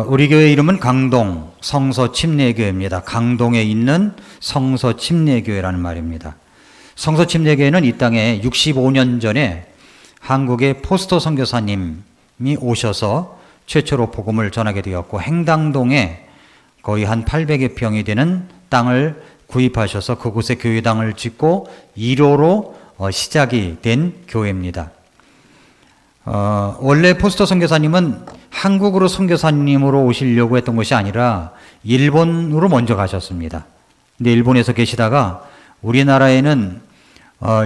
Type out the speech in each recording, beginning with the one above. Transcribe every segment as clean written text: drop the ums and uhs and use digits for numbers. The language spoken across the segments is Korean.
우리 교회 이름은 강동 성서침례교회입니다. 강동에 있는 성서침례교회라는 말입니다. 성서침례교회는 이 땅에 65년 전에 한국의 포스터 선교사님이 오셔서 최초로 복음을 전하게 되었고, 행당동에 거의 한 800여 평이 되는 땅을 구입하셔서 그곳에 교회당을 짓고 1호로 시작이 된 교회입니다. 원래 포스터 선교사님은 한국으로 선교사님으로 오시려고 했던 것이 아니라 일본으로 먼저 가셨습니다. 근데 일본에서 계시다가 우리나라에는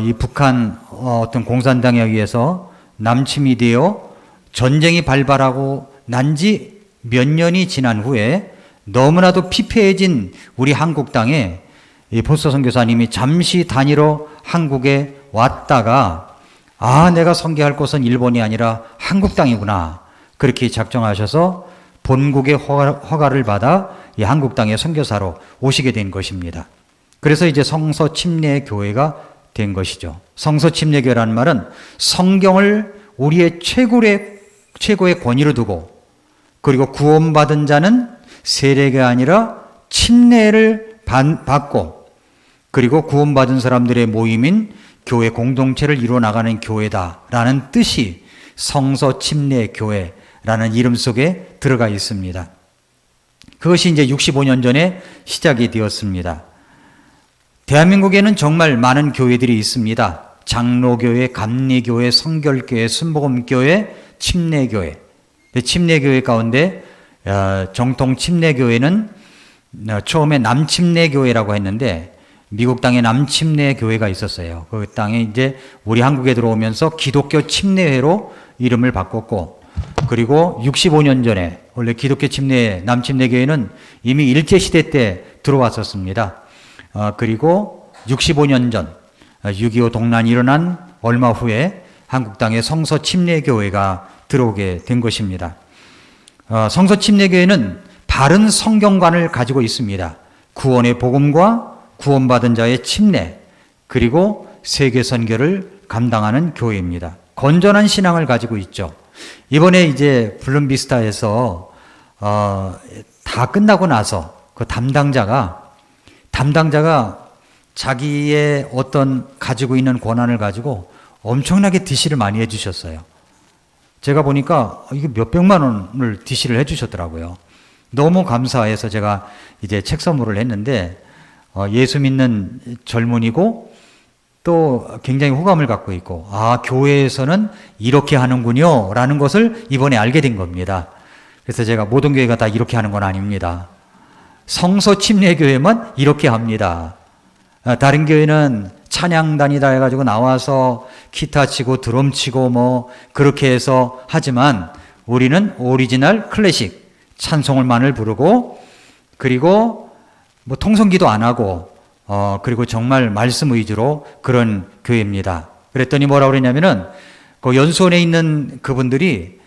이 북한 어떤 공산당에 의해서 남침이 되어 전쟁이 발발하고 난 지 몇 년이 지난 후에 너무나도 피폐해진 우리 한국 땅에 이 포스터 선교사님이 잠시 단위로 한국에 왔다가 내가 선교할 곳은 일본이 아니라 한국 땅이구나, 그렇게 작정하셔서 본국의 허가를 받아 이 한국 땅의 선교사로 오시게 된 것입니다. 그래서 이제 성서침례교회가 된 것이죠. 성서침례교회라는 말은 성경을 우리의 최고의 권위로 두고, 그리고 구원받은 자는 세례가 아니라 침례를 받고, 그리고 구원받은 사람들의 모임인 교회 공동체를 이루어나가는 교회다라는 뜻이 성서침례교회라는 이름 속에 들어가 있습니다. 그것이 이제 65년 전에 시작이 되었습니다. 대한민국에는 정말 많은 교회들이 있습니다. 장로교회, 감리교회, 성결교회, 순복음교회, 침례교회. 침례교회 가운데 정통 침례교회는 처음에 남침례교회라고 했는데, 미국 땅에 남침례교회가 있었어요. 그 땅에 이제 우리 한국에 들어오면서 기독교 침례회로 이름을 바꿨고, 그리고 65년 전에 원래 기독교 남침례교회는 이미 일제시대 때 들어왔었습니다. 그리고 65년 전 6.25 동란이 일어난 얼마 후에 한국 땅에 성서침례교회가 들어오게 된 것입니다. 성서침례교회는 바른 성경관을 가지고 있습니다. 구원의 복음과 구원받은 자의 침례, 그리고 세계 선교를 감당하는 교회입니다. 건전한 신앙을 가지고 있죠. 이번에 이제 블룸비스타에서 다 끝나고 나서 그 담당자가 자기의 어떤 가지고 있는 권한을 가지고 엄청나게 DC를 많이 해주셨어요. 제가 보니까 이게 몇백만 원을 DC를 해주셨더라고요. 너무 감사해서 제가 이제 책 선물을 했는데, 예수 믿는 젊은이고 또 굉장히 호감을 갖고 있고, 교회에서는 이렇게 하는군요 라는 것을 이번에 알게 된 겁니다. 그래서 제가 모든 교회가 다 이렇게 하는 건 아닙니다. 성서침례교회만 이렇게 합니다. 다른 교회는 찬양단이다 해가지고 나와서 기타 치고 드럼 치고 그렇게 해서 하지만, 우리는 오리지널 클래식 찬송을만을 부르고, 그리고 통성기도 안 하고, 그리고 정말 말씀 위주로 그런 교회입니다. 그랬더니 뭐라고 그랬냐면은, 그 연수원에 있는 그분들이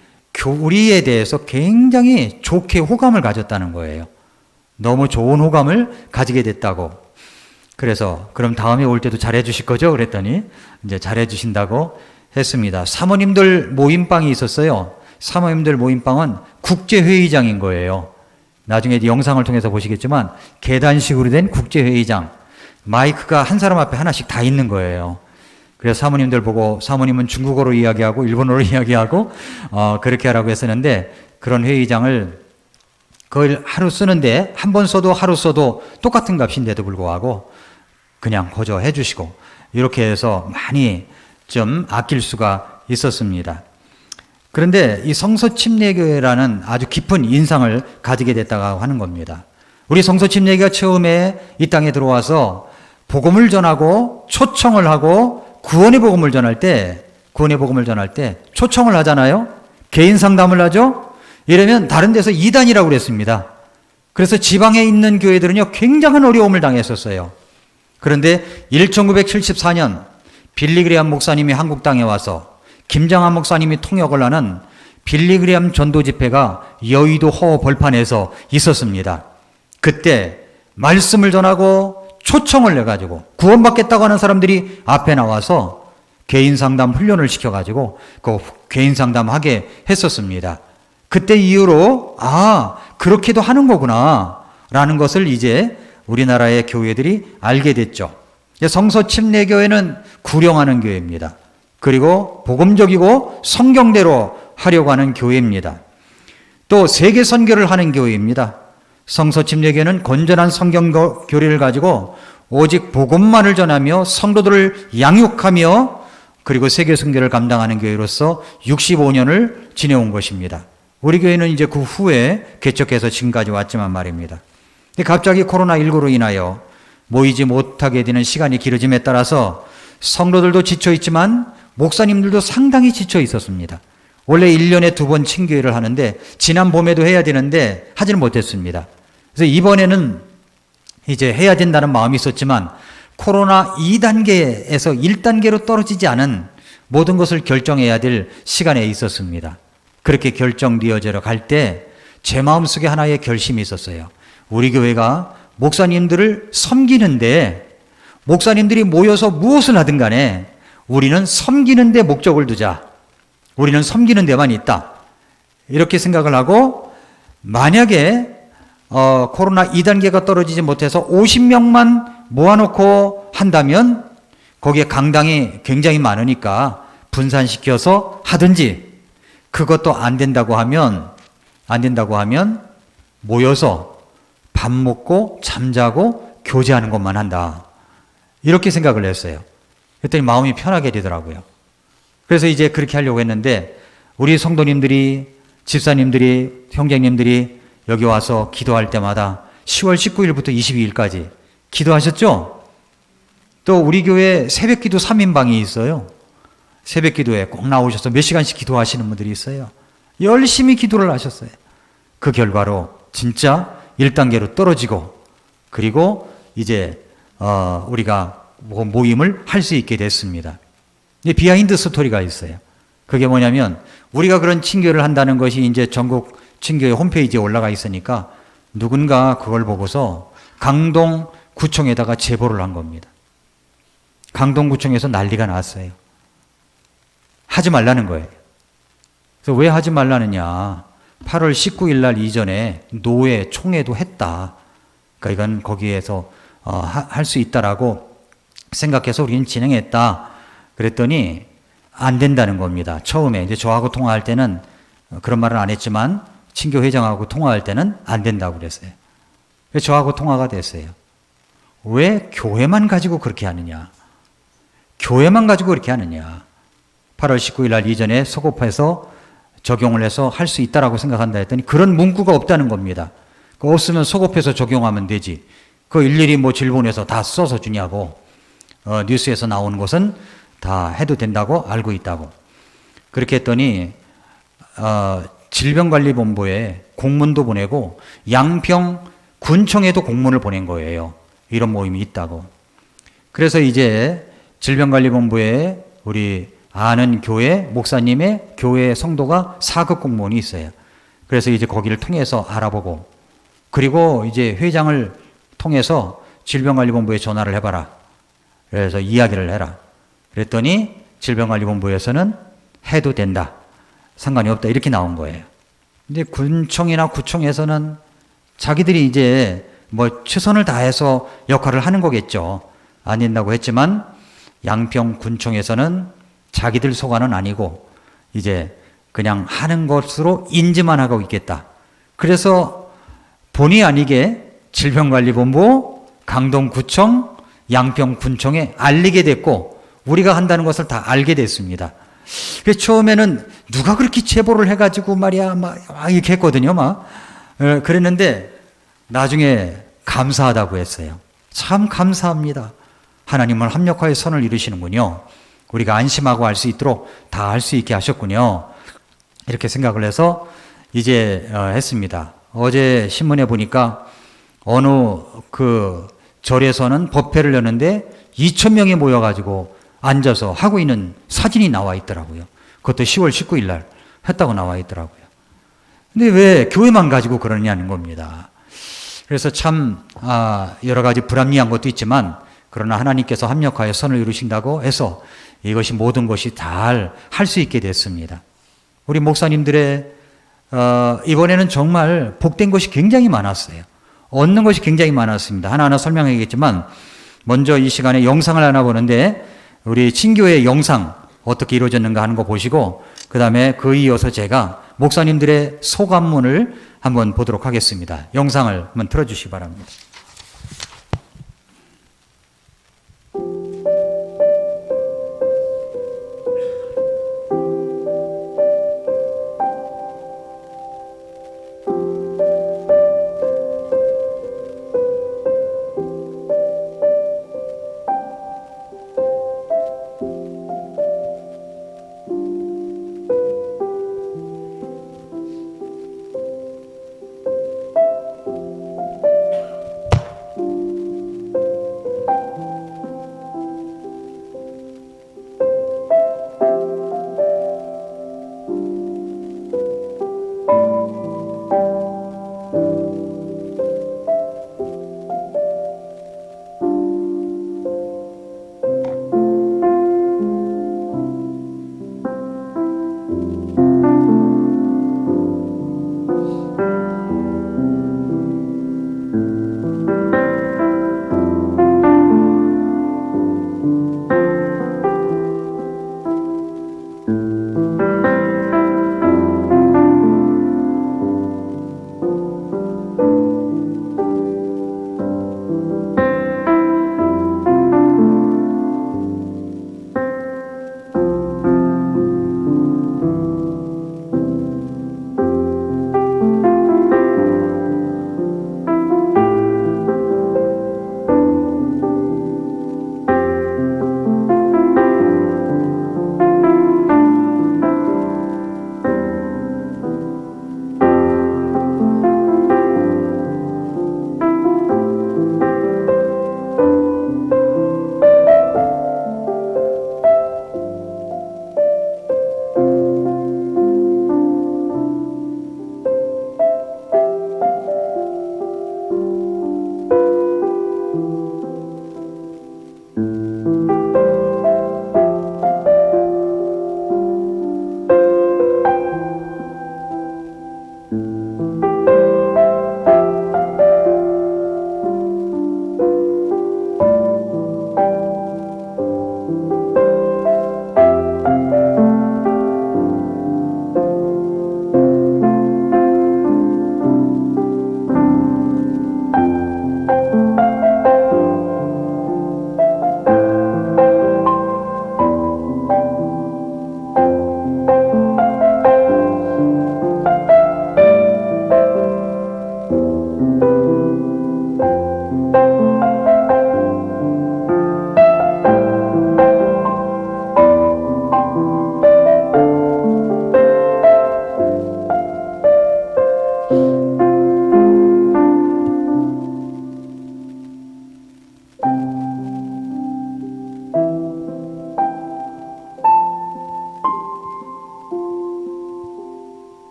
우리에 대해서 굉장히 좋게 호감을 가졌다는 거예요. 너무 좋은 호감을 가지게 됐다고. 그래서 그럼 다음에 올 때도 잘해 주실 거죠? 그랬더니 이제 잘해 주신다고 했습니다. 사모님들 모임방이 있었어요. 사모님들 모임방은 국제회의장인 거예요. 나중에 영상을 통해서 보시겠지만 계단식으로 된 국제회의장, 마이크가 한 사람 앞에 하나씩 다 있는 거예요. 그래서 사모님들 보고, 사모님은 중국어로 이야기하고 일본어로 이야기하고 그렇게 하라고 했었는데, 그런 회의장을 그걸 하루 쓰는데, 한 번 써도 하루 써도 똑같은 값인데도 불구하고 그냥 거저해 주시고, 이렇게 해서 많이 좀 아낄 수가 있었습니다. 그런데 이 성서침례교회라는 아주 깊은 인상을 가지게 됐다고 하는 겁니다. 우리 성서침례교회가 처음에 이 땅에 들어와서 복음을 전하고 초청을 하고 구원의 복음을 전할 때 초청을 하잖아요. 개인 상담을 하죠. 이러면 다른 데서 이단이라고 그랬습니다. 그래서 지방에 있는 교회들은요, 굉장한 어려움을 당했었어요. 그런데 1974년 빌리그레암 목사님이 한국 땅에 와서 김장한 목사님이 통역을 하는 빌리그레암 전도 집회가 여의도 허 벌판에서 있었습니다. 그때 말씀을 전하고 초청을 내가지고 구원받겠다고 하는 사람들이 앞에 나와서 개인 상담 훈련을 시켜가지고 그 개인 상담하게 했었습니다. 그때 이후로 그렇게도 하는 거구나 라는 것을 이제 우리나라의 교회들이 알게 됐죠. 성서 침례교회는 구령하는 교회입니다. 그리고 복음적이고 성경대로 하려고 하는 교회입니다. 또 세계 선교를 하는 교회입니다. 성서 침례교회는 건전한 성경 교리를 가지고 오직 복음만을 전하며 성도들을 양육하며 그리고 세계 선교를 감당하는 교회로서 65년을 지내온 것입니다. 우리 교회는 이제 그 후에 개척해서 지금까지 왔지만 말입니다. 갑자기 코로나19로 인하여 모이지 못하게 되는 시간이 길어짐에 따라서 성도들도 지쳐 있지만 목사님들도 상당히 지쳐 있었습니다. 원래 1년에 2번 친교회를 하는데 지난 봄에도 해야 되는데 하지는 못했습니다. 그래서 이번에는 이제 해야 된다는 마음이 있었지만 코로나 2단계에서 1단계로 떨어지지 않은 모든 것을 결정해야 될 시간에 있었습니다. 그렇게 결정되어져 갈 때 제 마음속에 하나의 결심이 있었어요. 우리 교회가 목사님들을 섬기는데 목사님들이 모여서 무엇을 하든 간에 우리는 섬기는 데 목적을 두자. 우리는 섬기는 데만 있다. 이렇게 생각을 하고 만약에 코로나 2단계가 떨어지지 못해서 50명만 모아놓고 한다면 거기에 강당이 굉장히 많으니까 분산시켜서 하든지 그것도 안 된다고 하면 모여서 밥 먹고 잠자고 교제하는 것만 한다. 이렇게 생각을 했어요. 그랬더니 마음이 편하게 되더라고요. 그래서 이제 그렇게 하려고 했는데 우리 성도님들이 집사님들이 형제님들이 여기 와서 기도할 때마다 10월 19일부터 22일까지 기도하셨죠? 또 우리 교회 새벽기도 3인방이 있어요. 새벽기도에 꼭 나오셔서 몇 시간씩 기도하시는 분들이 있어요. 열심히 기도를 하셨어요. 그 결과로 진짜 1단계로 떨어지고 그리고 이제 우리가 모임을 할 수 있게 됐습니다. 비하인드 스토리가 있어요. 그게 뭐냐면 우리가 그런 친교를 한다는 것이 이제 전국 친교회 홈페이지에 올라가 있으니까 누군가 그걸 보고서 강동구청에다가 제보를 한 겁니다. 강동구청에서 난리가 났어요. 하지 말라는 거예요. 그래서 왜 하지 말라느냐. 8월 19일 날 이전에 노회, 총회도 했다. 그러니까 이건 거기에서 할 수 있다라고 생각해서 우리는 진행했다. 그랬더니 안 된다는 겁니다. 처음에 이제 저하고 통화할 때는 그런 말은 안 했지만 친교 회장하고 통화할 때는 안 된다고 그랬어요. 그래서 저하고 통화가 됐어요. 왜 교회만 가지고 그렇게 하느냐. 교회만 가지고 그렇게 하느냐. 8월 19일 날 이전에 소급해서 적용을 해서 할 수 있다라고 생각한다 했더니 그런 문구가 없다는 겁니다. 그거 없으면 소급해서 적용하면 되지. 그 일일이 뭐 질본에서 다 써서 주냐고. 뉴스에서 나오는 것은 다 해도 된다고 알고 있다고. 그렇게 했더니 질병관리본부에 공문도 보내고 양평 군청에도 공문을 보낸 거예요. 이런 모임이 있다고. 그래서 이제 질병관리본부에 우리 아는 교회 목사님의 교회 성도가 4급 공무원이 있어요. 그래서 이제 거기를 통해서 알아보고 그리고 이제 회장을 통해서 질병관리본부에 전화를 해봐라. 그래서 이야기를 해라. 그랬더니 질병관리본부에서는 해도 된다. 상관이 없다. 이렇게 나온 거예요. 근데 군청이나 구청에서는 자기들이 이제 뭐 최선을 다해서 역할을 하는 거겠죠. 안 된다고 했지만 양평 군청에서는 자기들 소관은 아니고 이제 그냥 하는 것으로 인지만 하고 있겠다. 그래서 본의 아니게 질병관리본부, 강동구청, 양평군청에 알리게 됐고 우리가 한다는 것을 다 알게 됐습니다. 그래서 처음에는 누가 그렇게 제보를 해가지고 말이야 막 이렇게 했거든요. 막 그랬는데 나중에 감사하다고 했어요. 참 감사합니다. 하나님은 합력하여 선을 이루시는군요. 우리가 안심하고 할 수 있도록 다 할 수 있게 하셨군요. 이렇게 생각을 해서 이제 했습니다. 어제 신문에 보니까 어느 그 절에서는 법회를 여는데 2,000명이 모여가지고 앉아서 하고 있는 사진이 나와 있더라고요. 그것도 10월 19일 날 했다고 나와 있더라고요. 근데 왜 교회만 가지고 그러냐는 겁니다. 그래서 참 여러 가지 불합리한 것도 있지만 그러나 하나님께서 합력하여 선을 이루신다고 해서 이것이 모든 것이 잘 할 수 있게 됐습니다. 우리 목사님들의 이번에는 정말 복된 것이 굉장히 많았어요. 얻는 것이 굉장히 많았습니다. 하나하나 설명하겠지만 먼저 이 시간에 영상을 하나 보는데 우리 친교회 영상 어떻게 이루어졌는가 하는 거 보시고 그 다음에 그 이어서 제가 목사님들의 소감문을 한번 보도록 하겠습니다. 영상을 한번 틀어주시기 바랍니다.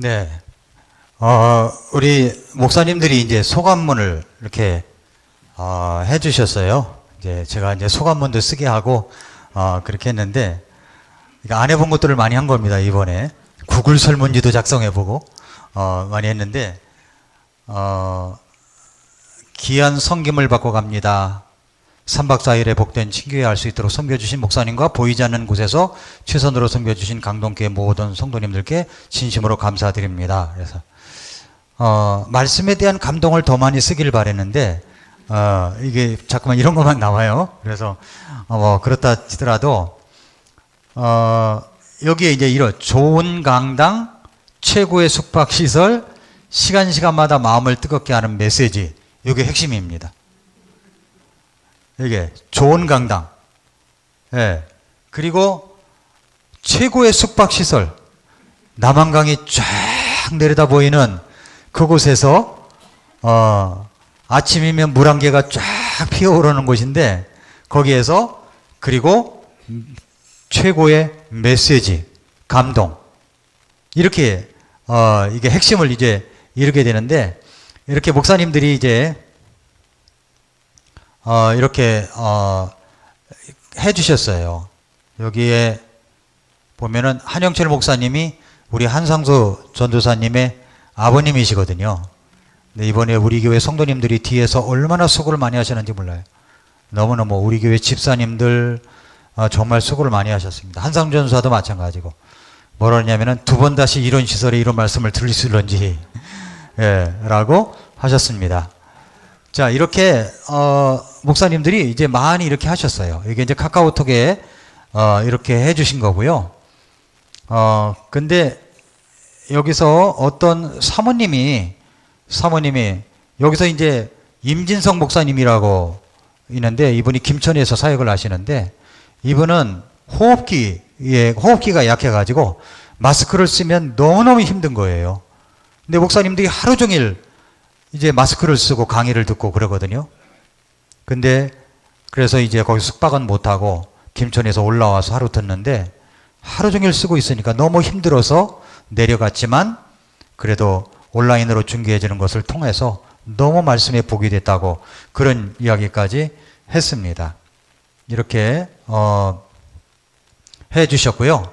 네. 우리 목사님들이 이제 소감문을 이렇게 해주셨어요. 이제 제가 이제 소감문도 쓰게 하고 그렇게 했는데 안 해본 것들을 많이 한 겁니다. 이번에 구글 설문지도 작성해보고 많이 했는데 귀한 섬김을 받고 갑니다. 3박 4일의 복된 친교회 할 수 있도록 섬겨주신 목사님과 보이지 않는 곳에서 최선으로 섬겨주신 강동교회 모든 성도님들께 진심으로 감사드립니다. 그래서 말씀에 대한 감동을 더 많이 쓰길 바랬는데 이게 자꾸만 이런 것만 나와요. 그래서 뭐 그렇다 치더라도 여기에 이제 이런 좋은 강당, 최고의 숙박시설, 시간마다 마음을 뜨겁게 하는 메시지, 이게 핵심입니다. 이게 좋은 강당, 예, 그리고 최고의 숙박시설, 남한강이 쫙 내려다 보이는 그곳에서 아침이면 물 한 개가 쫙 피어오르는 곳인데 거기에서 그리고 최고의 메시지, 감동, 이렇게 이게 핵심을 이제 이루게 되는데, 이렇게 목사님들이 이제 이렇게 해주셨어요. 여기에 보면은 한영철 목사님이 우리 한상수 전도사님의 아버님이시거든요. 근데 이번에 우리 교회 성도님들이 뒤에서 얼마나 수고를 많이 하셨는지 몰라요. 너무너무 우리 교회 집사님들 정말 수고를 많이 하셨습니다. 한상수 전도사도 마찬가지고. 뭐라 하냐면은 두 번 다시 이런 시설에 이런 말씀을 들을 수 있는지 예, 라고 하셨습니다. 자, 이렇게 목사님들이 이제 많이 이렇게 하셨어요. 이게 이제 카카오톡에 이렇게 해주신 거고요. 근데 여기서 어떤 사모님이 여기서 이제 임진성 목사님이라고 있는데, 이분이 김천에서 사역을 하시는데, 이분은 호흡기가 약해가지고 마스크를 쓰면 너무너무 힘든 거예요. 근데 목사님들이 하루 종일 이제 마스크를 쓰고 강의를 듣고 그러거든요. 근데 그래서 이제 거기 숙박은 못하고 김천에서 올라와서 하루 듣는데, 하루 종일 쓰고 있으니까 너무 힘들어서 내려갔지만 그래도 온라인으로 중계해 주는 것을 통해서 너무 말씀에 복이 됐다고 그런 이야기까지 했습니다. 이렇게 해 주셨고요.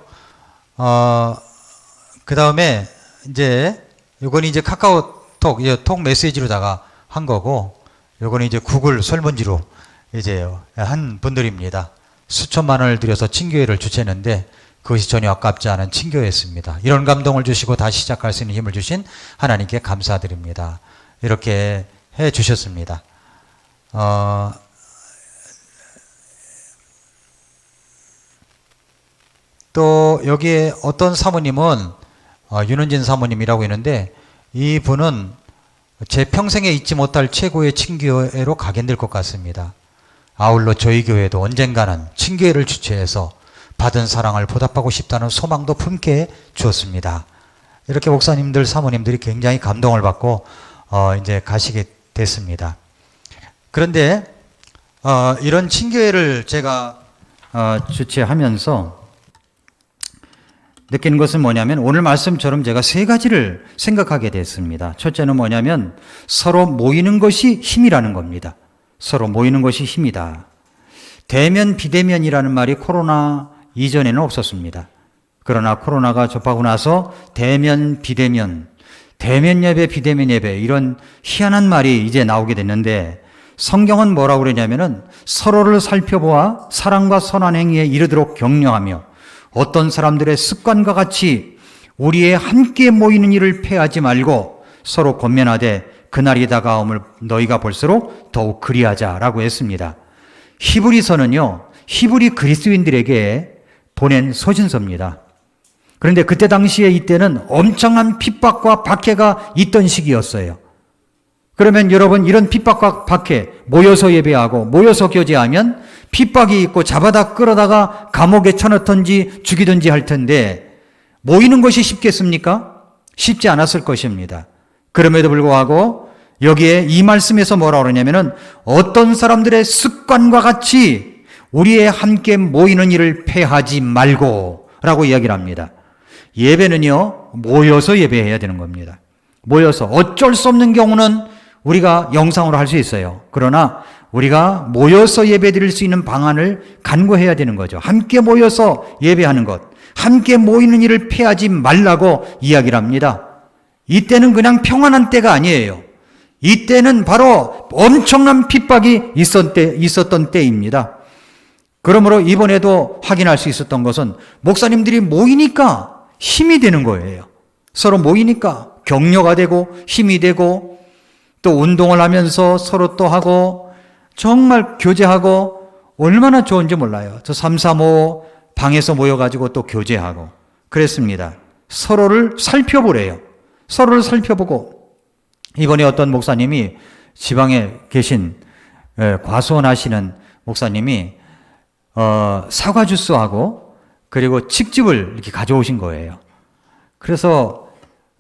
그 다음에 이제 요거는 이제 카카오톡 톡 메시지로다가 한 거고, 요거는 이제 구글 설문지로 이제 한 분들입니다. 수천만 원을 들여서 친교회를 주최했는데 그것이 전혀 아깝지 않은 친교회였습니다. 이런 감동을 주시고 다시 시작할 수 있는 힘을 주신 하나님께 감사드립니다. 이렇게 해 주셨습니다. 또 여기에 어떤 사모님은 윤은진 사모님이라고 있는데, 이분은 제 평생에 잊지 못할 최고의 친교회로 각인될 것 같습니다. 아울러 저희 교회도 언젠가는 친교회를 주최해서 받은 사랑을 보답하고 싶다는 소망도 품게 주었습니다. 이렇게 목사님들, 사모님들이 굉장히 감동을 받고 이제 가시게 됐습니다. 그런데 이런 친교회를 제가 주최하면서 느끼는 것은 뭐냐면, 오늘 말씀처럼 제가 세 가지를 생각하게 됐습니다. 첫째는 뭐냐면 서로 모이는 것이 힘이라는 겁니다. 서로 모이는 것이 힘이다. 대면 비대면이라는 말이 코로나 이전에는 없었습니다. 그러나 코로나가 접하고 나서 대면 비대면, 대면 예배 비대면 예배, 이런 희한한 말이 이제 나오게 됐는데, 성경은 뭐라고 그러냐면은 서로를 살펴보아 사랑과 선한 행위에 이르도록 격려하며 어떤 사람들의 습관과 같이 우리의 함께 모이는 일을 폐하지 말고 서로 권면하되 그날이 다가옴을 너희가 볼수록 더욱 그리하자라고 했습니다. 히브리서는요, 히브리 그리스도인들에게 보낸 서신서입니다. 그런데 그때 당시에 이때는 엄청난 핍박과 박해가 있던 시기였어요. 그러면 여러분, 이런 핍박과 박해, 모여서 예배하고 모여서 교제하면 핍박이 있고 잡아다 끌어다가 감옥에 쳐넣든지 죽이든지 할 텐데, 모이는 것이 쉽겠습니까? 쉽지 않았을 것입니다. 그럼에도 불구하고 여기에 이 말씀에서 뭐라 그러냐면은 어떤 사람들의 습관과 같이 우리의 함께 모이는 일을 폐하지 말고 라고 이야기를 합니다. 예배는요, 모여서 예배해야 되는 겁니다. 모여서. 어쩔 수 없는 경우는 우리가 영상으로 할 수 있어요. 그러나 우리가 모여서 예배 드릴 수 있는 방안을 간구해야 되는 거죠. 함께 모여서 예배하는 것, 함께 모이는 일을 피하지 말라고 이야기를 합니다. 이때는 그냥 평안한 때가 아니에요. 이때는 바로 엄청난 핍박이 있었던 때입니다. 그러므로 이번에도 확인할 수 있었던 것은 목사님들이 모이니까 힘이 되는 거예요. 서로 모이니까 격려가 되고 힘이 되고 또 운동을 하면서 서로 또 하고 정말 교제하고 얼마나 좋은지 몰라요. 저 335 방에서 모여가지고 또 교제하고 그랬습니다. 서로를 살펴보래요. 서로를 살펴보고 이번에 어떤 목사님이 지방에 계신 과수원 하시는 목사님이 사과 주스하고 그리고 칡즙을 이렇게 가져오신 거예요. 그래서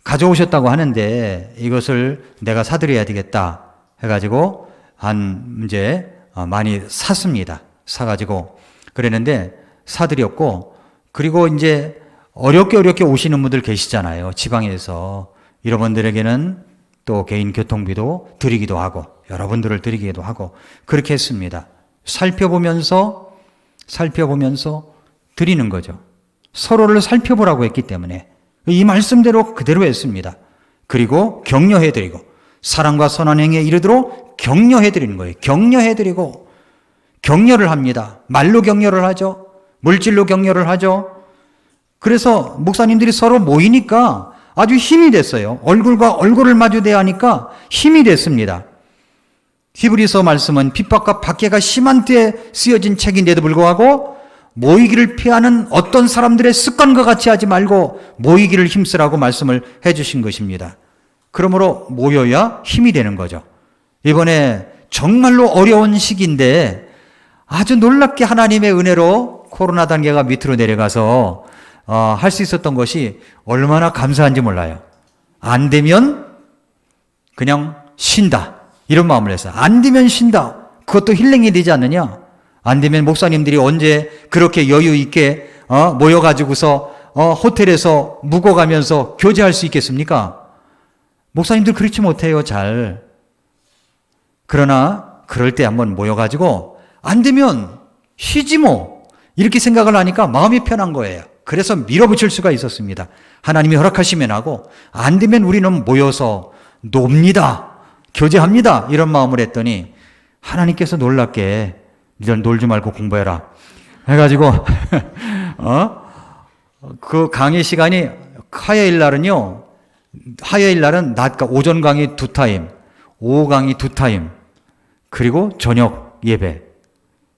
가져오셨다고 하는데 이것을 내가 사드려야 되겠다 해가지고 이제 많이 샀습니다. 사가지고 그랬는데 사드렸고 그리고 이제 어렵게 오시는 분들 계시잖아요. 지방에서 이런 분들에게는 또 개인 교통비도 드리기도 하고 여러분들을 드리기도 하고 그렇게 했습니다. 살펴보면서 드리는 거죠. 서로를 살펴보라고 했기 때문에 이 말씀대로 그대로 했습니다. 그리고 격려해드리고 사랑과 선한 행위에 이르도록 격려해드리는 거예요. 격려해드리고 격려를 합니다. 말로 격려를 하죠. 물질로 격려를 하죠. 그래서 목사님들이 서로 모이니까 아주 힘이 됐어요. 얼굴과 얼굴을 마주대야 하니까 힘이 됐습니다. 히브리서 말씀은 핍박과 박해가 심한 때에 쓰여진 책인데도 불구하고 모이기를 피하는 어떤 사람들의 습관과 같이 하지 말고 모이기를 힘쓰라고 말씀을 해주신 것입니다. 그러므로 모여야 힘이 되는 거죠. 이번에 정말로 어려운 시기인데 아주 놀랍게 하나님의 은혜로 코로나 단계가 밑으로 내려가서 할 수 있었던 것이 얼마나 감사한지 몰라요. 안 되면 그냥 쉰다. 이런 마음을 했어요. 안 되면 쉰다. 그것도 힐링이 되지 않느냐? 안 되면 목사님들이 언제 그렇게 여유 있게 모여가지고서 호텔에서 묵어가면서 교제할 수 있겠습니까? 목사님들 그렇지 못해요, 잘. 그러나 그럴 때 한번 모여가지고 안 되면 쉬지 뭐. 이렇게 생각을 하니까 마음이 편한 거예요. 그래서 밀어붙일 수가 있었습니다. 하나님이 허락하시면 하고 안 되면 우리는 모여서 놉니다. 교제합니다. 이런 마음을 했더니 하나님께서 놀랍게 니들 놀지 말고 공부해라. 해가지고 그 강의 시간이 화요일 날은 낮과 오전 강의 2타임, 오후 강의 2타임, 그리고 저녁 예배.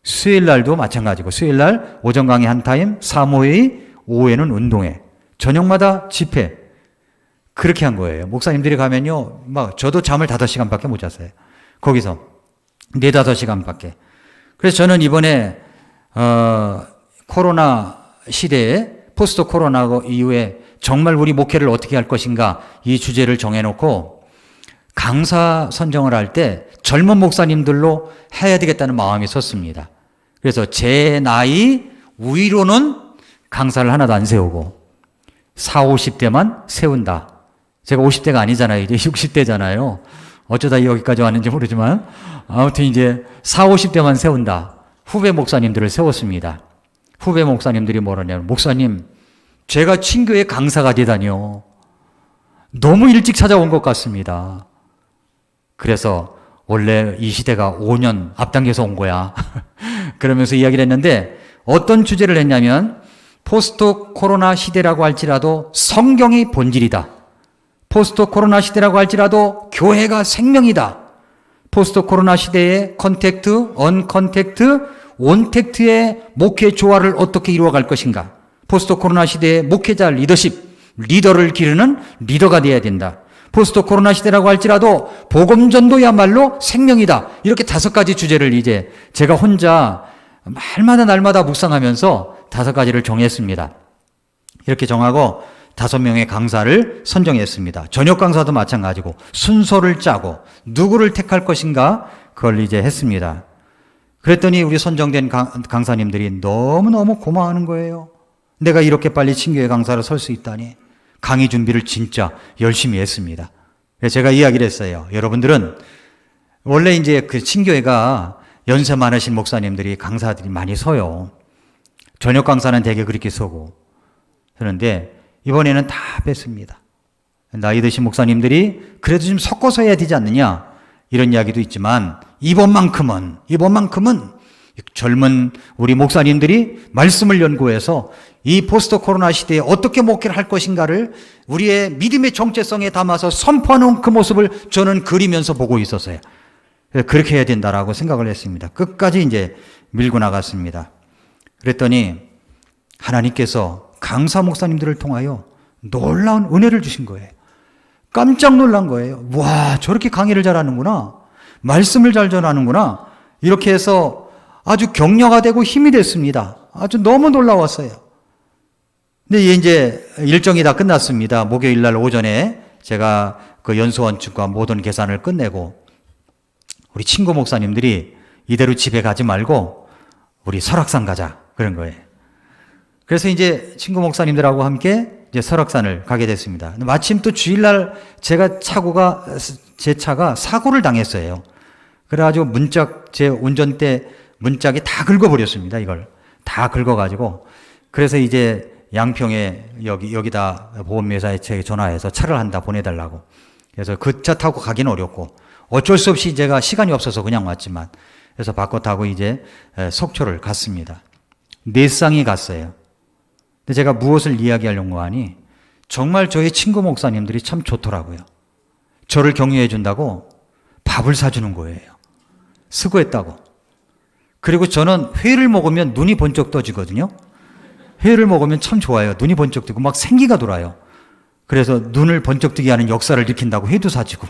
수요일 날도 마찬가지고 수요일 날 오전 강의 1타임, 사모회의, 오후에는 운동회, 저녁마다 집회. 그렇게 한 거예요. 목사님들이 가면요, 저도 잠을 5시간밖에 못 잤어요. 거기서 4-5시간밖에. 그래서 저는 이번에 코로나 시대에 포스트 코로나 이후에 정말 우리 목회를 어떻게 할 것인가 이 주제를 정해놓고 강사 선정을 할 때 젊은 목사님들로 해야 되겠다는 마음이 섰습니다. 그래서 제 나이 위로는 강사를 하나도 안 세우고 40-50대만 세운다. 제가 50대가 아니잖아요. 이제 60대잖아요. 어쩌다 여기까지 왔는지 모르지만 아무튼 이제 40-50대만 세운다. 후배 목사님들을 세웠습니다. 후배 목사님들이 뭐라냐면 목사님 제가 친교의 강사가 되다니요. 너무 일찍 찾아온 것 같습니다. 그래서 원래 이 시대가 5년 앞당겨서 온 거야. 그러면서 이야기를 했는데 어떤 주제를 했냐면 포스트 코로나 시대라고 할지라도 성경이 본질이다. 포스트 코로나 시대라고 할지라도 교회가 생명이다. 포스트 코로나 시대의 컨택트, 언컨택트, 온택트의 목회 조화를 어떻게 이루어갈 것인가. 포스트 코로나 시대의 목회자 리더십, 리더를 기르는 리더가 되어야 된다. 포스트 코로나 시대라고 할지라도 복음전도야말로 생명이다. 이렇게 5가지 주제를 이제 제가 혼자 날마다 묵상하면서 5가지를 정했습니다. 이렇게 정하고 5명의 강사를 선정했습니다. 저녁 강사도 마찬가지고 순서를 짜고 누구를 택할 것인가 그걸 이제 했습니다. 그랬더니 우리 선정된 강사님들이 너무너무 고마워하는 거예요. 내가 이렇게 빨리 친교회 강사로 설 수 있다니. 강의 준비를 진짜 열심히 했습니다. 그래서 제가 이야기를 했어요. 여러분들은 원래 이제 그 친교회가 연세 많으신 목사님들이 강사들이 많이 서요. 저녁 강사는 되게 그렇게 서고. 그런데 이번에는 다 뺐습니다. 나이 드신 목사님들이 그래도 좀 섞어서 해야 되지 않느냐. 이런 이야기도 있지만 이번만큼은 젊은 우리 목사님들이 말씀을 연구해서 이 포스트 코로나 시대에 어떻게 목회를 할 것인가를 우리의 믿음의 정체성에 담아서 선포하는 그 모습을 저는 그리면서 보고 있었어요. 그렇게 해야 된다라고 생각을 했습니다. 끝까지 이제 밀고 나갔습니다. 그랬더니 하나님께서 강사 목사님들을 통하여 놀라운 은혜를 주신 거예요. 깜짝 놀란 거예요. 와, 저렇게 강의를 잘하는구나. 말씀을 잘 전하는구나. 이렇게 해서 아주 격려가 되고 힘이 됐습니다. 아주 너무 놀라웠어요. 근데 이제 일정이 다 끝났습니다. 목요일 날 오전에 제가 그 연수원칙과 모든 계산을 끝내고 우리 친구 목사님들이 이대로 집에 가지 말고 우리 설악산 가자. 그런 거예요. 그래서 이제 친구 목사님들하고 함께 이제 설악산을 가게 됐습니다. 마침 또 주일날 제 차가 사고를 당했어요. 그래가지고 제 운전대 문짝이 다 긁어버렸습니다. 이걸 다 긁어가지고 그래서 이제 양평에 여기다 보험회사에 전화해서 차를 한다 보내달라고. 그래서 그 차 타고 가기는 어렵고 어쩔 수 없이 제가 시간이 없어서 그냥 왔지만 그래서 바꿔 타고 이제 속초를 갔습니다. 네 쌍이 갔어요. 근데 제가 무엇을 이야기하려고 하니 정말 저희 친구 목사님들이 참 좋더라고요. 저를 격려해 준다고 밥을 사주는 거예요. 수고했다고. 그리고 저는 회를 먹으면 눈이 번쩍 떠지거든요. 회를 먹으면 참 좋아요. 눈이 번쩍 뜨고 막 생기가 돌아요. 그래서 눈을 번쩍 뜨게 하는 역사를 일으킨다고 회도 사주고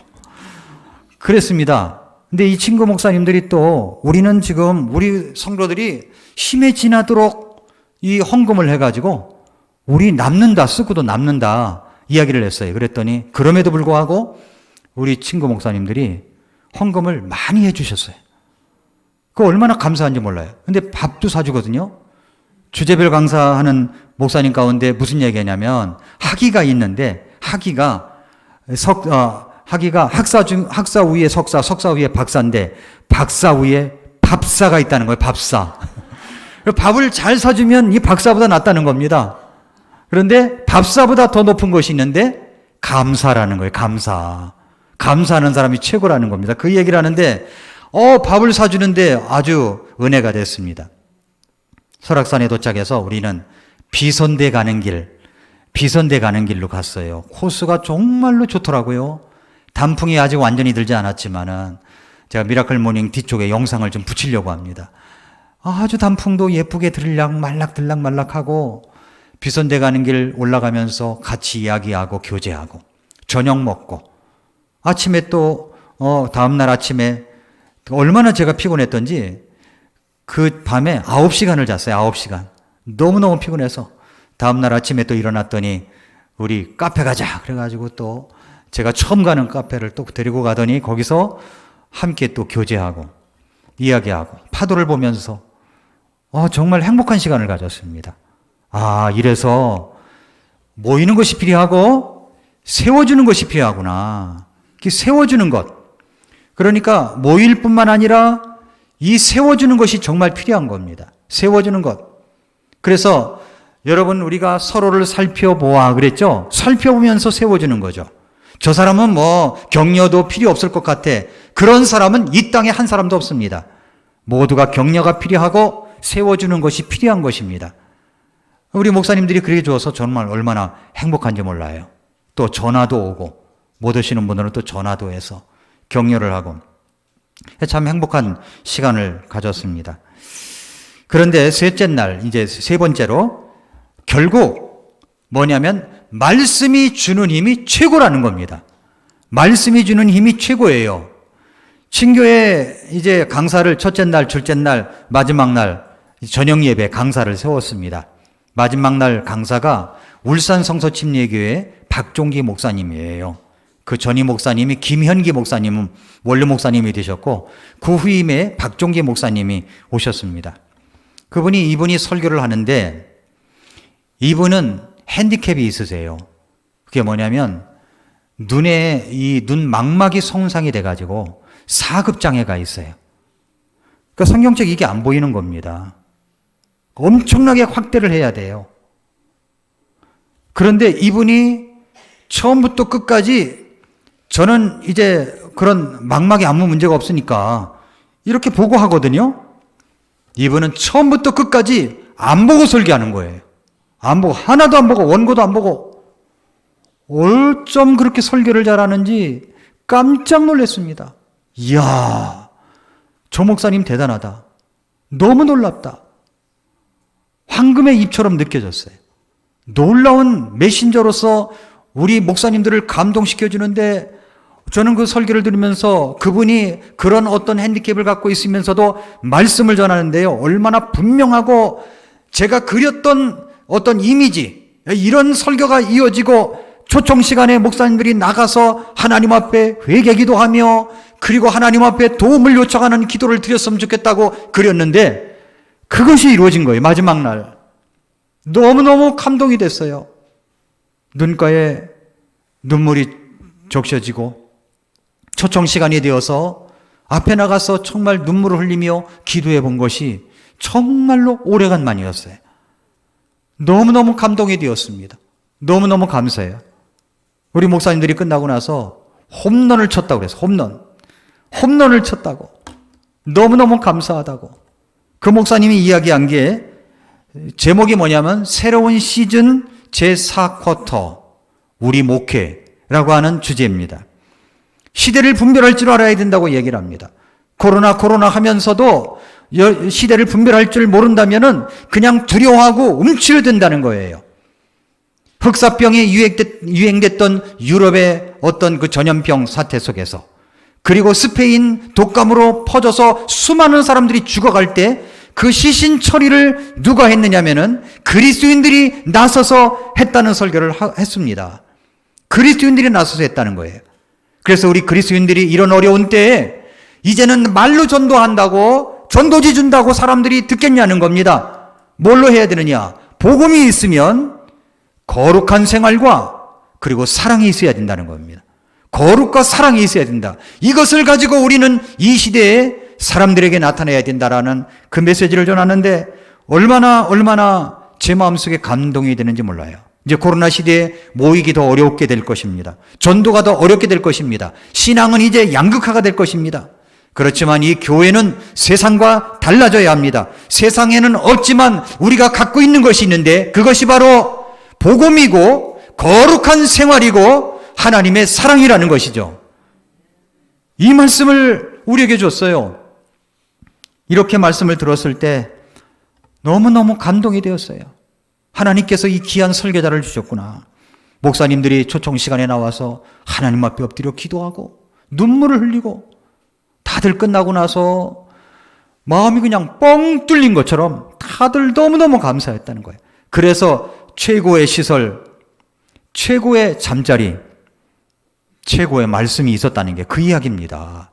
그랬습니다. 근데 이 친구 목사님들이 또 우리는 지금 우리 성도들이 힘에 지나도록 이 헌금을 해가지고 우리 남는다, 쓰고도 남는다 이야기를 했어요. 그랬더니 그럼에도 불구하고 우리 친구 목사님들이 헌금을 많이 해주셨어요. 그거 얼마나 감사한지 몰라요. 근데 밥도 사주거든요. 주제별 강사하는 목사님 가운데 무슨 얘기냐면 학위가 있는데 학위가 학사 위에 석사, 석사 위에 박사인데 박사 위에 밥사가 있다는 거예요. 밥사. 밥을 잘 사주면 이 박사보다 낫다는 겁니다. 그런데 밥사보다 더 높은 것이 있는데 감사라는 거예요. 감사. 감사하는 사람이 최고라는 겁니다. 그 얘기를 하는데 밥을 사주는데 아주 은혜가 됐습니다. 설악산에 도착해서 우리는 비선대 가는 길로 갔어요. 코스가 정말로 좋더라고요. 단풍이 아직 완전히 들지 않았지만은 제가 미라클 모닝 뒤쪽에 영상을 좀 붙이려고 합니다. 아주 단풍도 예쁘게 들락말락하고 비선대 가는 길 올라가면서 같이 이야기하고 교제하고 저녁 먹고 아침에 또 다음날 아침에 얼마나 제가 피곤했던지 그 밤에 9시간을 잤어요. 9시간. 너무너무 피곤해서 다음날 아침에 또 일어났더니 우리 카페 가자. 그래가지고 또 제가 처음 가는 카페를 또 데리고 가더니 거기서 함께 또 교제하고 이야기하고 파도를 보면서 정말 행복한 시간을 가졌습니다. 이래서 모이는 것이 필요하고 세워주는 것이 필요하구나. 세워주는 것. 그러니까 모일 뿐만 아니라 이 세워주는 것이 정말 필요한 겁니다. 세워주는 것. 그래서 여러분 우리가 서로를 살펴보아 그랬죠? 살펴보면서 세워주는 거죠. 저 사람은 격려도 필요 없을 것 같아. 그런 사람은 이 땅에 한 사람도 없습니다. 모두가 격려가 필요하고 세워주는 것이 필요한 것입니다. 우리 목사님들이 그렇게 줘서 정말 얼마나 행복한지 몰라요. 또 전화도 오고 못 오시는 분들은 또 전화도 해서 격려를 하고 참 행복한 시간을 가졌습니다. 그런데 셋째 날, 이제 세 번째로 결국 뭐냐면 말씀이 주는 힘이 최고라는 겁니다. 말씀이 주는 힘이 최고예요. 친교에 이제 강사를 첫째 날, 둘째 날, 마지막 날 저녁 예배 강사를 세웠습니다. 마지막 날 강사가 울산 성서침례교회 박종기 목사님이에요. 그 전임 목사님이 김현기 목사님은 원로 목사님이 되셨고 그 후임에 박종기 목사님이 오셨습니다. 이분이 설교를 하는데 이분은 핸디캡이 있으세요. 그게 뭐냐면 눈에 이 눈 망막이 손상이 돼가지고 사급장애가 있어요. 그러니까 성경책 이게 안 보이는 겁니다. 엄청나게 확대를 해야 돼요. 그런데 이분이 처음부터 끝까지 저는 이제 그런 막막이 아무 문제가 없으니까 이렇게 보고 하거든요. 이분은 처음부터 끝까지 안 보고 설교하는 거예요. 안 보고, 하나도 안 보고, 원고도 안 보고. 어쩜 그렇게 설교를 잘하는지 깜짝 놀랐습니다. 이야, 저 목사님 대단하다. 너무 놀랍다. 황금의 잎처럼 느껴졌어요. 놀라운 메신저로서 우리 목사님들을 감동시켜주는데, 저는 그 설교를 들으면서 그분이 그런 어떤 핸디캡을 갖고 있으면서도 말씀을 전하는데요, 얼마나 분명하고 제가 그렸던 어떤 이미지, 이런 설교가 이어지고 초청 시간에 목사님들이 나가서 하나님 앞에 회개기도 하며 그리고 하나님 앞에 도움을 요청하는 기도를 드렸으면 좋겠다고 그렸는데, 그것이 이루어진 거예요. 마지막 날 너무너무 감동이 됐어요. 눈가에 눈물이 적셔지고 초청 시간이 되어서 앞에 나가서 정말 눈물을 흘리며 기도해 본 것이 정말로 오래간만이었어요. 너무너무 감동이 되었습니다. 너무너무 감사해요. 우리 목사님들이 끝나고 나서 홈런을 쳤다고 그래서 홈런을 쳤다고, 너무너무 감사하다고. 그 목사님이 이야기한 게 제목이 뭐냐면 새로운 시즌 제4쿼터 우리 목회라고 하는 주제입니다. 시대를 분별할 줄 알아야 된다고 얘기를 합니다. 코로나 하면서도 시대를 분별할 줄 모른다면은 그냥 두려워하고 움츠러든다는 거예요. 흑사병이 유행됐던 유럽의 어떤 그 전염병 사태 속에서, 그리고 스페인 독감으로 퍼져서 수많은 사람들이 죽어갈 때 그 시신 처리를 누가 했느냐면은 그리스도인들이 나서서 했다는 설교를 했습니다. 그리스도인들이 나서서 했다는 거예요. 그래서 우리 그리스도인들이 이런 어려운 때에 이제는 말로 전도한다고, 전도지 준다고 사람들이 듣겠냐는 겁니다. 뭘로 해야 되느냐? 복음이 있으면 거룩한 생활과 그리고 사랑이 있어야 된다는 겁니다. 거룩과 사랑이 있어야 된다. 이것을 가지고 우리는 이 시대에 사람들에게 나타내야 된다라는 그 메시지를 전하는데, 얼마나 제 마음속에 감동이 되는지 몰라요. 이제 코로나 시대에 모이기 더 어렵게 될 것입니다. 전도가 더 어렵게 될 것입니다. 신앙은 이제 양극화가 될 것입니다. 그렇지만 이 교회는 세상과 달라져야 합니다. 세상에는 없지만 우리가 갖고 있는 것이 있는데, 그것이 바로 복음이고 거룩한 생활이고 하나님의 사랑이라는 것이죠. 이 말씀을 우리에게 줬어요. 이렇게 말씀을 들었을 때 너무너무 감동이 되었어요. 하나님께서 이 귀한 설교자를 주셨구나. 목사님들이 초청 시간에 나와서 하나님 앞에 엎드려 기도하고 눈물을 흘리고, 다들 끝나고 나서 마음이 그냥 뻥 뚫린 것처럼 다들 너무너무 감사했다는 거예요. 그래서 최고의 시설, 최고의 잠자리, 최고의 말씀이 있었다는 게 그 이야기입니다.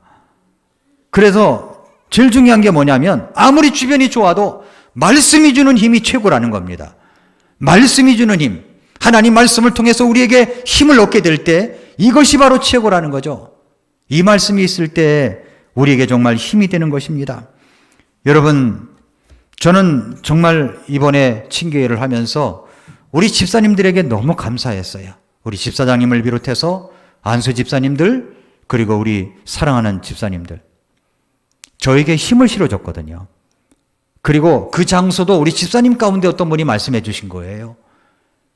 그래서 제일 중요한 게 뭐냐면, 아무리 주변이 좋아도 말씀이 주는 힘이 최고라는 겁니다. 말씀이 주는 힘, 하나님 말씀을 통해서 우리에게 힘을 얻게 될 때 이것이 바로 최고라는 거죠. 이 말씀이 있을 때 우리에게 정말 힘이 되는 것입니다. 여러분, 저는 정말 이번에 친교회를 하면서 우리 집사님들에게 너무 감사했어요. 우리 집사장님을 비롯해서 안수 집사님들, 그리고 우리 사랑하는 집사님들, 저에게 힘을 실어줬거든요. 그리고 그 장소도 우리 집사님 가운데 어떤 분이 말씀해 주신 거예요.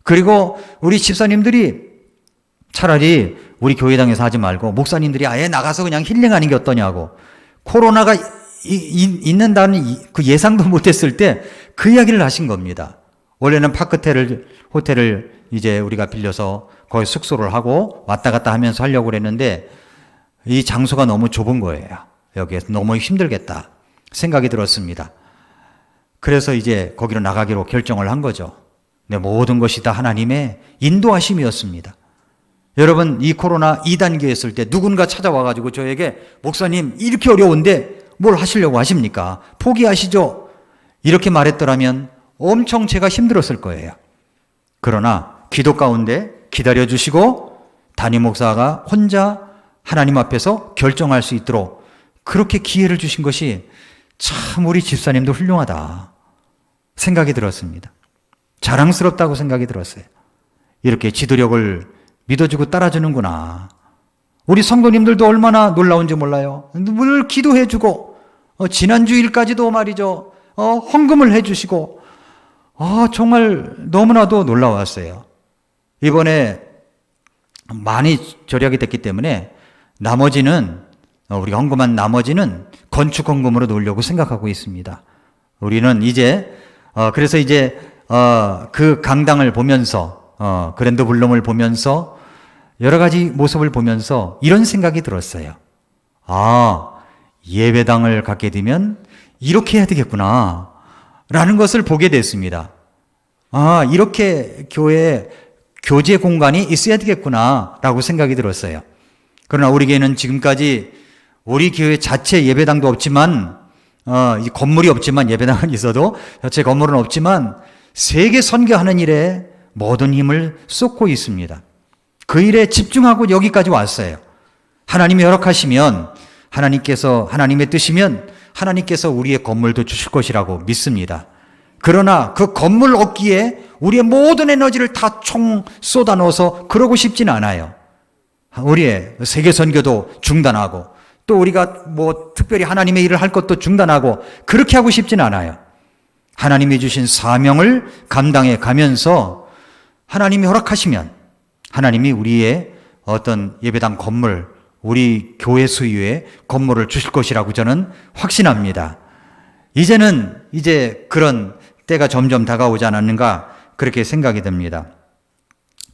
그리고 우리 집사님들이 차라리 우리 교회당에서 하지 말고 목사님들이 아예 나가서 그냥 힐링하는 게 어떠냐고, 코로나가 있는다는 그 예상도 못했을 때 그 이야기를 하신 겁니다. 원래는 호텔을 이제 우리가 빌려서 거기 숙소를 하고 왔다 갔다 하면서 하려고 그랬는데, 이 장소가 너무 좁은 거예요. 여기에서 너무 힘들겠다 생각이 들었습니다. 그래서 이제 거기로 나가기로 결정을 한 거죠. 네, 모든 것이 다 하나님의 인도하심이었습니다. 여러분, 이 코로나 2단계 했을 때 누군가 찾아와가지고 저에게, 목사님 이렇게 어려운데 뭘 하시려고 하십니까? 포기하시죠. 이렇게 말했더라면 엄청 제가 힘들었을 거예요. 그러나 기도 가운데 기다려주시고 담임 목사가 혼자 하나님 앞에서 결정할 수 있도록 그렇게 기회를 주신 것이 참 우리 집사님도 훌륭하다 생각이 들었습니다. 자랑스럽다고 생각이 들었어요. 이렇게 지도력을 믿어주고 따라주는구나. 우리 성도님들도 얼마나 놀라운지 몰라요. 늘 기도해주고 지난 주일까지도 말이죠. 헌금을 해주시고 정말 너무나도 놀라웠어요. 이번에 많이 절약이 됐기 때문에 나머지는 우리가 헌금한 나머지는 건축 헌금으로 놓으려고 생각하고 있습니다. 우리는 이제 그래서 이제 그 강당을 보면서 그랜드 블룸을 보면서 여러 가지 모습을 보면서 이런 생각이 들었어요. 예배당을 갖게 되면 이렇게 해야 되겠구나 라는 것을 보게 됐습니다. 이렇게 교제 공간이 있어야 되겠구나 라고 생각이 들었어요. 그러나 우리 교회는 지금까지 우리 교회 자체 예배당도 없지만 이 건물이 없지만 예배당은 있어도 자체 건물은 없지만 세계 선교하는 일에 모든 힘을 쏟고 있습니다. 그 일에 집중하고 여기까지 왔어요. 하나님이 허락하시면 하나님의 뜻이면 하나님께서 우리의 건물도 주실 것이라고 믿습니다. 그러나 그 건물 얻기에 우리의 모든 에너지를 다 총 쏟아 넣어서 그러고 싶지는 않아요. 우리의 세계 선교도 중단하고 또 우리가 특별히 하나님의 일을 할 것도 중단하고 그렇게 하고 싶지는 않아요. 하나님이 주신 사명을 감당해 가면서 하나님이 허락하시면 하나님이 우리의 어떤 예배당 건물, 우리 교회 소유의 건물을 주실 것이라고 저는 확신합니다. 이제 그런 때가 점점 다가오지 않았는가 그렇게 생각이 듭니다.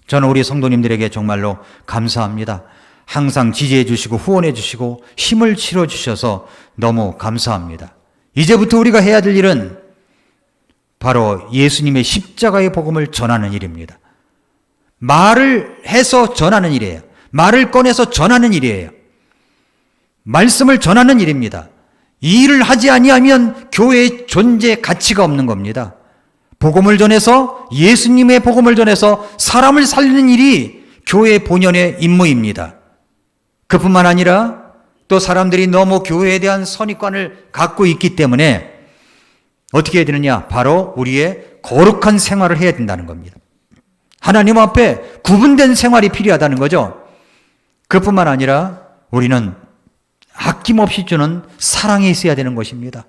저는 우리 성도님들에게 정말로 감사합니다. 항상 지지해 주시고 후원해 주시고 힘을 실어 주셔서 너무 감사합니다. 이제부터 우리가 해야 될 일은 바로 예수님의 십자가의 복음을 전하는 일입니다. 말을 해서 전하는 일이에요. 말을 꺼내서 전하는 일이에요. 말씀을 전하는 일입니다. 이 일을 하지 아니하면 교회의 존재 가치가 없는 겁니다. 복음을 전해서 예수님의 복음을 전해서 사람을 살리는 일이 교회의 본연의 임무입니다. 그뿐만 아니라 또 사람들이 너무 교회에 대한 선입관을 갖고 있기 때문에 어떻게 해야 되느냐? 바로 우리의 거룩한 생활을 해야 된다는 겁니다. 하나님 앞에 구분된 생활이 필요하다는 거죠. 그뿐만 아니라 우리는 아낌없이 주는 사랑이 있어야 되는 것입니다.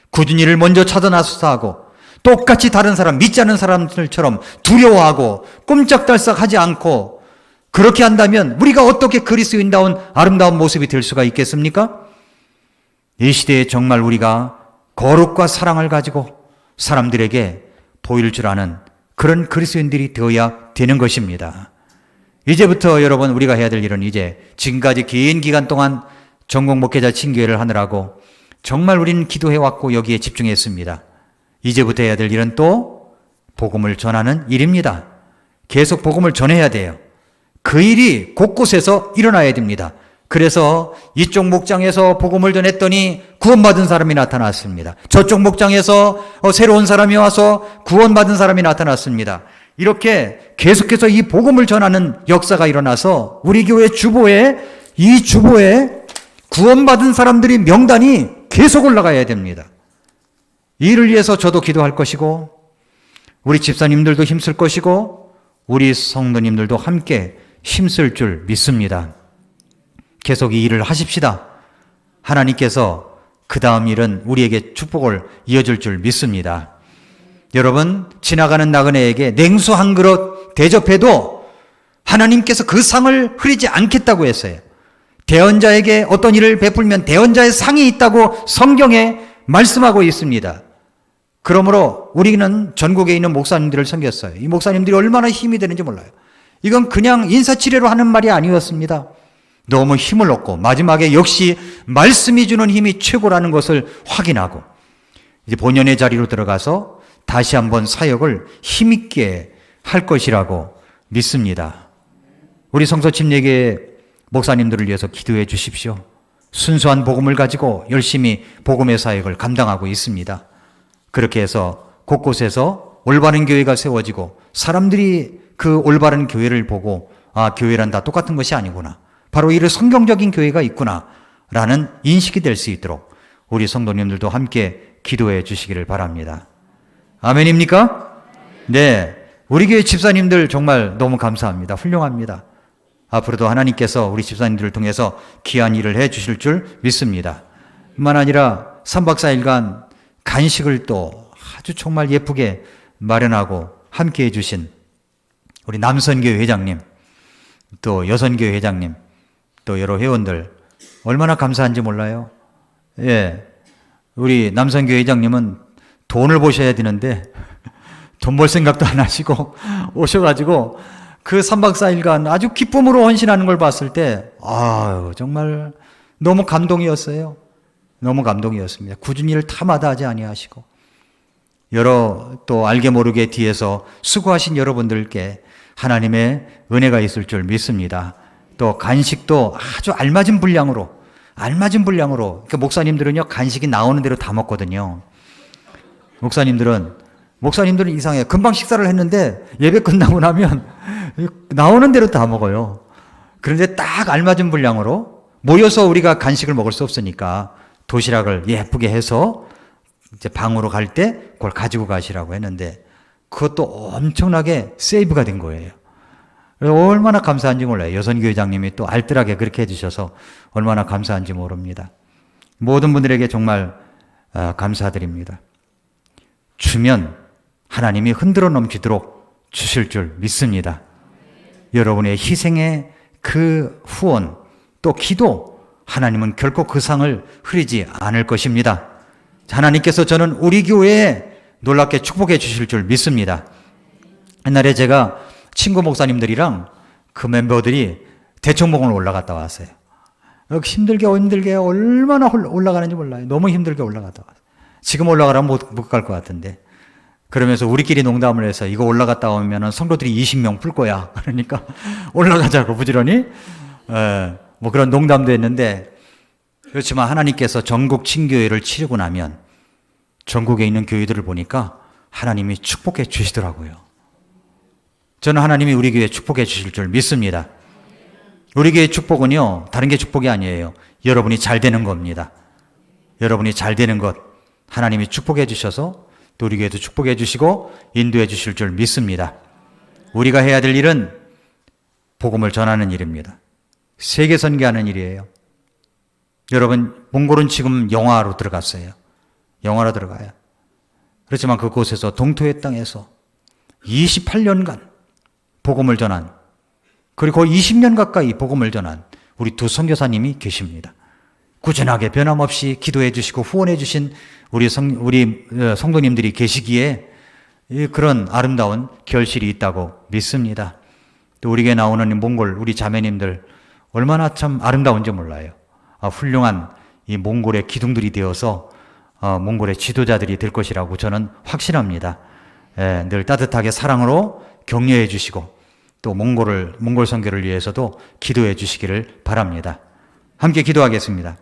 굳은 일을 먼저 찾아 나서서 하고 똑같이 다른 사람, 믿지 않는 사람들처럼 두려워하고 꼼짝달싹하지 않고 그렇게 한다면 우리가 어떻게 그리스도인다운 아름다운 모습이 될 수가 있겠습니까? 이 시대에 정말 우리가 거룩과 사랑을 가지고 사람들에게 보일 줄 아는 그런 그리스도인들이 되어야 되는 것입니다. 이제부터 여러분 우리가 해야 될 일은 이제 지금까지 긴 기간 동안 전국 목회자 친교회를 하느라고 정말 우리는 기도해왔고 여기에 집중했습니다. 이제부터 해야 될 일은 또 복음을 전하는 일입니다. 계속 복음을 전해야 돼요. 그 일이 곳곳에서 일어나야 됩니다. 그래서 이쪽 목장에서 복음을 전했더니 구원받은 사람이 나타났습니다. 저쪽 목장에서 새로운 사람이 와서 구원받은 사람이 나타났습니다. 이렇게 계속해서 이 복음을 전하는 역사가 일어나서 우리 교회 주보에 이 주보에 구원받은 사람들이 명단이 계속 올라가야 됩니다. 이 일을 위해서 저도 기도할 것이고 우리 집사님들도 힘쓸 것이고 우리 성도님들도 함께 힘쓸 줄 믿습니다. 계속 이 일을 하십시다. 하나님께서 그 다음 일은 우리에게 축복을 이어줄 줄 믿습니다. 여러분, 지나가는 나그네에게 냉수 한 그릇 대접해도 하나님께서 그 상을 흐리지 않겠다고 했어요. 대언자에게 어떤 일을 베풀면 대언자의 상이 있다고 성경에 말씀하고 있습니다. 그러므로 우리는 전국에 있는 목사님들을 섬겼어요. 이 목사님들이 얼마나 힘이 되는지 몰라요. 이건 그냥 인사치레로 하는 말이 아니었습니다. 너무 힘을 얻고 마지막에 역시 말씀이 주는 힘이 최고라는 것을 확인하고 이제 본연의 자리로 들어가서 다시 한번 사역을 힘있게 할 것이라고 믿습니다. 우리 성서침례교회 목사님들을 위해서 기도해 주십시오. 순수한 복음을 가지고 열심히 복음의 사역을 감당하고 있습니다. 그렇게 해서 곳곳에서 올바른 교회가 세워지고 사람들이 그 올바른 교회를 보고 교회란 다 똑같은 것이 아니구나. 바로 이런 성경적인 교회가 있구나 라는 인식이 될 수 있도록 우리 성도님들도 함께 기도해 주시기를 바랍니다. 아멘입니까? 네. 우리 교회 집사님들 정말 너무 감사합니다. 훌륭합니다. 앞으로도 하나님께서 우리 집사님들을 통해서 귀한 일을 해 주실 줄 믿습니다. 뿐만 아니라 3박 4일간 간식을 또 아주 정말 예쁘게 마련하고 함께 해주신 우리 남선교회 회장님, 또 여선교회 회장님, 또 여러 회원들 얼마나 감사한지 몰라요. 예, 우리 남선교회 회장님은 돈을 버셔야 되는데 돈 벌 생각도 안 하시고 오셔가지고 그 3박 4일간 아주 기쁨으로 헌신하는 걸 봤을 때 정말 너무 감동이었어요. 너무 감동이었습니다. 굳은 일을 다 마다하지 아니하시고 여러 또 알게 모르게 뒤에서 수고하신 여러분들께 하나님의 은혜가 있을 줄 믿습니다. 또 간식도 아주 알맞은 분량으로 그러니까 목사님들은요 간식이 나오는 대로 다 먹거든요. 목사님들은 이상해요. 금방 식사를 했는데 예배 끝나고 나면 나오는 대로 다 먹어요. 그런데 딱 알맞은 분량으로 모여서 우리가 간식을 먹을 수 없으니까 도시락을 예쁘게 해서 이제 방으로 갈 때 그걸 가지고 가시라고 했는데 그것도 엄청나게 세이브가 된 거예요. 얼마나 감사한지 몰라요. 여선교회장님이 또 알뜰하게 그렇게 해주셔서 얼마나 감사한지 모릅니다. 모든 분들에게 정말 감사드립니다. 주면 하나님이 흔들어 넘치도록 주실 줄 믿습니다. 여러분의 희생의 그 후원 또 기도 하나님은 결코 그 상을 흐리지 않을 것입니다. 하나님께서 저는 우리 교회에 놀랍게 축복해 주실 줄 믿습니다. 옛날에 제가 친구 목사님들이랑 그 멤버들이 대청봉을 올라갔다 왔어요. 힘들게 얼마나 올라가는지 몰라요. 너무 힘들게 올라갔다 왔어요. 지금 올라가라면 못 갈 것 같은데. 그러면서 우리끼리 농담을 해서 이거 올라갔다 오면 성도들이 20명 풀 거야. 그러니까 올라가자고 부지런히 뭐 그런 농담도 했는데 그렇지만 하나님께서 전국 친교회를 치르고 나면 전국에 있는 교회들을 보니까 하나님이 축복해 주시더라고요. 저는 하나님이 우리 교회에 축복해 주실 줄 믿습니다. 우리 교회의 축복은요 다른 게 축복이 아니에요. 여러분이 잘 되는 겁니다. 여러분이 잘 되는 것 하나님이 축복해 주셔서 또 우리 교회도 축복해 주시고 인도해 주실 줄 믿습니다. 우리가 해야 될 일은 복음을 전하는 일입니다. 세계 선교하는 일이에요. 여러분 몽골은 지금 영화로 들어갔어요. 영화로 들어가요. 그렇지만 그곳에서 동토의 땅에서 28년간 복음을 전한 그리고 거의 20년 가까이 복음을 전한 우리 두 선교사님이 계십니다. 꾸준하게 변함없이 기도해 주시고 후원해 주신 우리 성도님들이 계시기에 그런 아름다운 결실이 있다고 믿습니다. 또 우리 교회 나오는 몽골 우리 자매님들 얼마나 참 아름다운지 몰라요. 훌륭한 이 몽골의 기둥들이 되어서 몽골의 지도자들이 될 것이라고 저는 확신합니다. 늘 따뜻하게 사랑으로 격려해 주시고 또 몽골 선교를 위해서도 기도해 주시기를 바랍니다. 함께 기도하겠습니다.